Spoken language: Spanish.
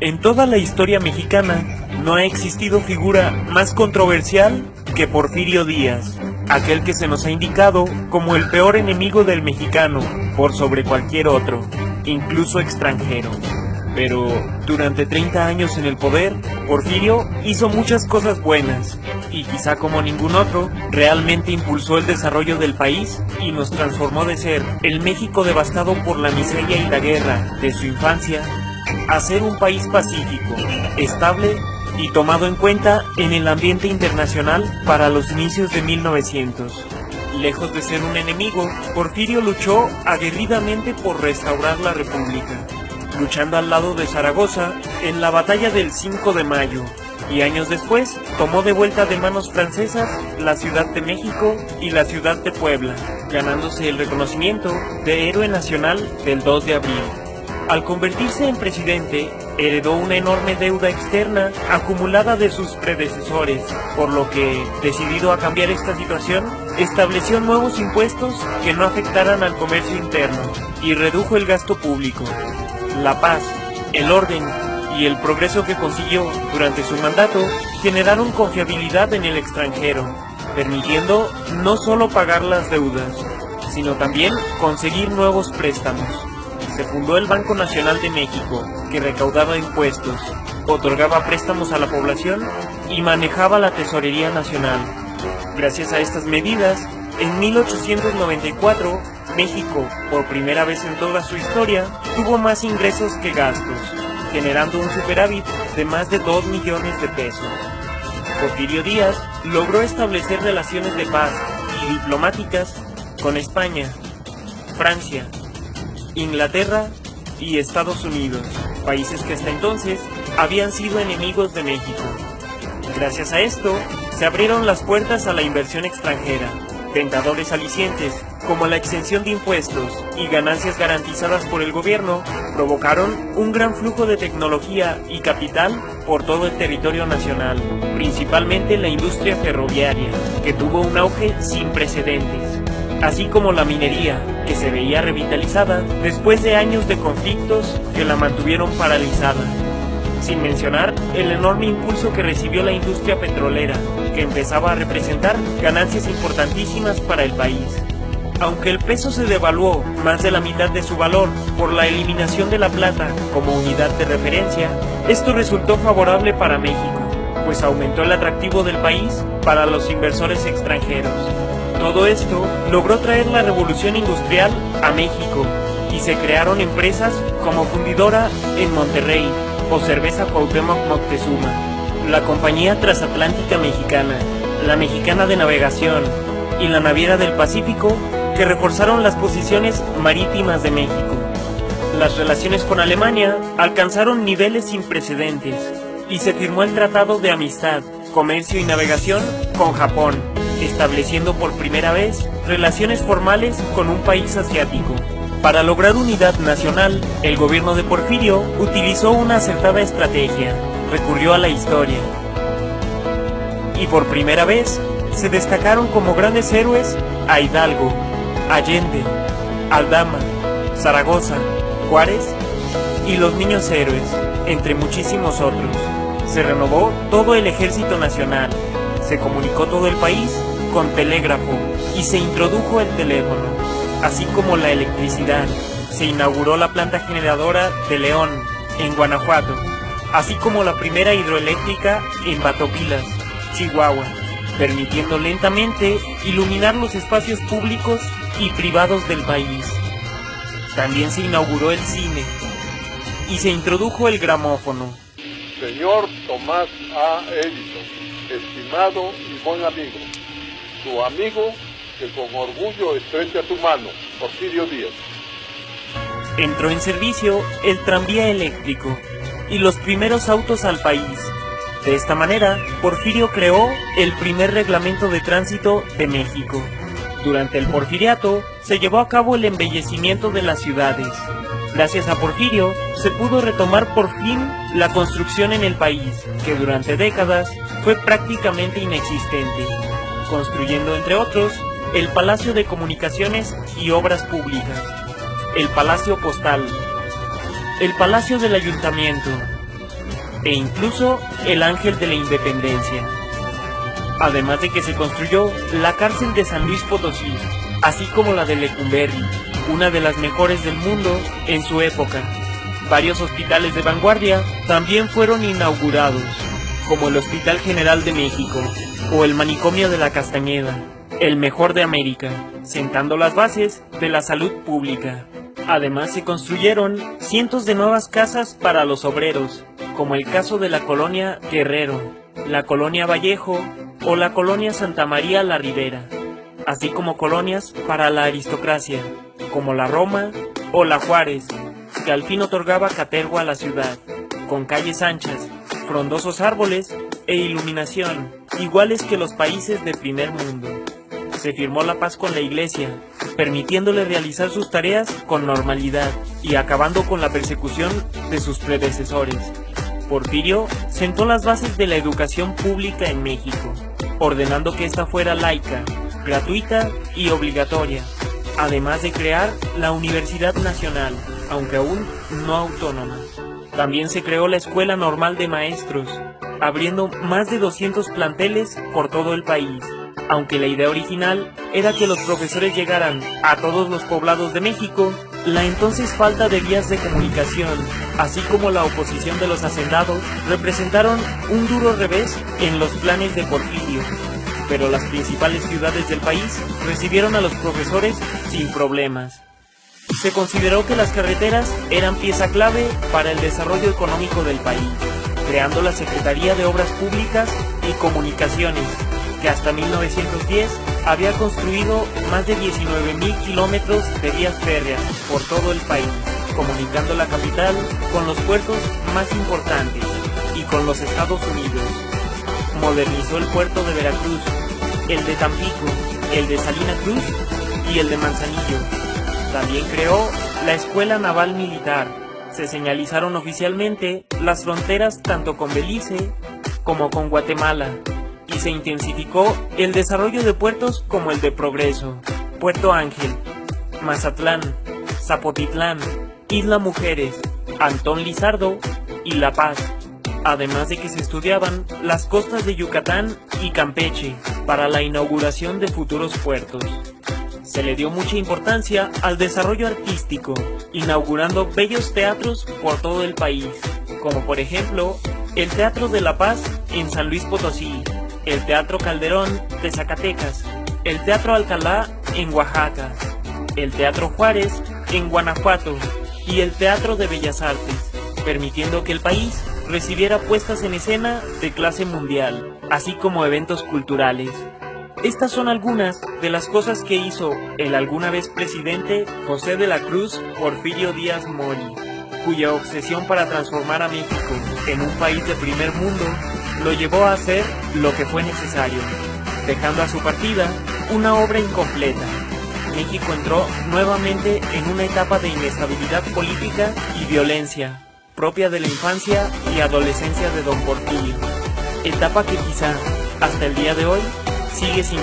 En toda la historia mexicana no ha existido figura más controversial que Porfirio Díaz, aquel que se nos ha indicado como el peor enemigo del mexicano por sobre cualquier otro, incluso extranjero. Pero durante 30 años en el poder, Porfirio hizo muchas cosas buenas, y quizá como ningún otro, realmente impulsó el desarrollo del país y nos transformó de ser el México devastado por la miseria y la guerra de su infancia, a ser un país pacífico, estable y tomado en cuenta en el ambiente internacional para los inicios de 1900. Lejos de ser un enemigo, Porfirio luchó aguerridamente por restaurar la República, luchando al lado de Zaragoza en la batalla del 5 de mayo, y años después tomó de vuelta de manos francesas la Ciudad de México y la Ciudad de Puebla, ganándose el reconocimiento de héroe nacional del 2 de abril. Al convertirse en presidente, heredó una enorme deuda externa acumulada de sus predecesores, por lo que, decidido a cambiar esta situación, estableció nuevos impuestos que no afectaran al comercio interno y redujo el gasto público. La paz, el orden y el progreso que consiguió durante su mandato generaron confiabilidad en el extranjero, permitiendo no solo pagar las deudas, sino también conseguir nuevos préstamos. Se fundó el Banco Nacional de México, que recaudaba impuestos, otorgaba préstamos a la población y manejaba la Tesorería Nacional. Gracias a estas medidas, en 1894, México, por primera vez en toda su historia, tuvo más ingresos que gastos, generando un superávit de más de 2 millones de pesos. Porfirio Díaz logró establecer relaciones de paz y diplomáticas con España, Francia, Inglaterra y Estados Unidos, países que hasta entonces habían sido enemigos de México. Gracias a esto, se abrieron las puertas a la inversión extranjera. Tentadores alicientes, como la exención de impuestos y ganancias garantizadas por el gobierno, provocaron un gran flujo de tecnología y capital por todo el territorio nacional, principalmente la industria ferroviaria, que tuvo un auge sin precedentes, así como la minería, que se veía revitalizada después de años de conflictos que la mantuvieron paralizada. Sin mencionar el enorme impulso que recibió la industria petrolera, que empezaba a representar ganancias importantísimas para el país. Aunque el peso se devaluó más de la mitad de su valor por la eliminación de la plata como unidad de referencia, esto resultó favorable para México, pues aumentó el atractivo del país para los inversores extranjeros. Todo esto logró traer la revolución industrial a México y se crearon empresas como Fundidora en Monterrey o Cerveza Cuauhtémoc Moctezuma, la Compañía Transatlántica Mexicana, la Mexicana de Navegación y la Naviera del Pacífico, que reforzaron las posiciones marítimas de México. Las relaciones con Alemania alcanzaron niveles sin precedentes y se firmó el Tratado de Amistad, Comercio y Navegación con Japón, estableciendo por primera vez relaciones formales con un país asiático. Para lograr unidad nacional, el gobierno de Porfirio utilizó una acertada estrategia, recurrió a la historia. Y por primera vez, se destacaron como grandes héroes a Hidalgo, Allende, Aldama, Zaragoza, Juárez y los niños héroes, entre muchísimos otros. Se renovó todo el ejército nacional, se comunicó todo el país con telégrafo y se introdujo el teléfono, así como la electricidad. Se inauguró la planta generadora de León, en Guanajuato, así como la primera hidroeléctrica en Batopilas, Chihuahua, permitiendo lentamente iluminar los espacios públicos y privados del país. También se inauguró el cine y se introdujo el gramófono. Señor Tomás A. Edison, estimado y buen amigo, tu amigo que con orgullo estrecha tu mano, Porfirio Díaz. Entró en servicio el tranvía eléctrico y los primeros autos al país. De esta manera, Porfirio creó el primer reglamento de tránsito de México. Durante el porfiriato, se llevó a cabo el embellecimiento de las ciudades. Gracias a Porfirio, se pudo retomar por fin la construcción en el país, que durante décadas fue prácticamente inexistente, construyendo entre otros el Palacio de Comunicaciones y Obras Públicas, el Palacio Postal, el Palacio del Ayuntamiento, e incluso el Ángel de la Independencia. Además de que se construyó la cárcel de San Luis Potosí, así como la de Lecumberri, una de las mejores del mundo en su época. Varios hospitales de vanguardia también fueron inaugurados, como el Hospital General de México o el Manicomio de la Castañeda, el mejor de América, sentando las bases de la salud pública. Además se construyeron cientos de nuevas casas para los obreros, como el caso de la colonia Guerrero, la colonia Vallejo o la colonia Santa María la Ribera, así como colonias para la aristocracia, como la Roma o la Juárez, que al fin otorgaba caterva a la ciudad, con calles anchas, frondosos árboles e iluminación, iguales que los países de primer mundo. Se firmó la paz con la Iglesia, permitiéndole realizar sus tareas con normalidad y acabando con la persecución de sus predecesores. Porfirio sentó las bases de la educación pública en México, ordenando que ésta fuera laica, gratuita y obligatoria, además de crear la Universidad Nacional, aunque aún no autónoma. También se creó la Escuela Normal de Maestros, abriendo más de 200 planteles por todo el país, aunque la idea original era que los profesores llegaran a todos los poblados de México. La entonces falta de vías de comunicación, así como la oposición de los hacendados, representaron un duro revés en los planes de Porfirio, pero las principales ciudades del país recibieron a los profesores sin problemas. Se consideró que las carreteras eran pieza clave para el desarrollo económico del país, creando la Secretaría de Obras Públicas y Comunicaciones, que hasta 1910 había construido más de 19,000 kilómetros de vías férreas por todo el país, comunicando la capital con los puertos más importantes y con los Estados Unidos. Modernizó el puerto de Veracruz, el de Tampico, el de Salina Cruz y el de Manzanillo. También creó la Escuela Naval Militar. Se señalizaron oficialmente las fronteras tanto con Belice como con Guatemala, y se intensificó el desarrollo de puertos como el de Progreso, Puerto Ángel, Mazatlán, Zapotitlán, Isla Mujeres, Antón Lizardo y La Paz, además de que se estudiaban las costas de Yucatán y Campeche para la inauguración de futuros puertos. Se le dio mucha importancia al desarrollo artístico, inaugurando bellos teatros por todo el país, como por ejemplo el Teatro de La Paz en San Luis Potosí, el Teatro Calderón de Zacatecas, el Teatro Alcalá en Oaxaca, el Teatro Juárez en Guanajuato y el Teatro de Bellas Artes, permitiendo que el país recibiera puestas en escena de clase mundial, así como eventos culturales. Estas son algunas de las cosas que hizo el alguna vez presidente José de la Cruz Porfirio Díaz Mori, cuya obsesión para transformar a México en un país de primer mundo lo llevó a hacer lo que fue necesario, dejando a su partida una obra incompleta. México entró nuevamente en una etapa de inestabilidad política y violencia, propia de la infancia y adolescencia de don Porfirio, etapa que quizá hasta el día de hoy sigue sin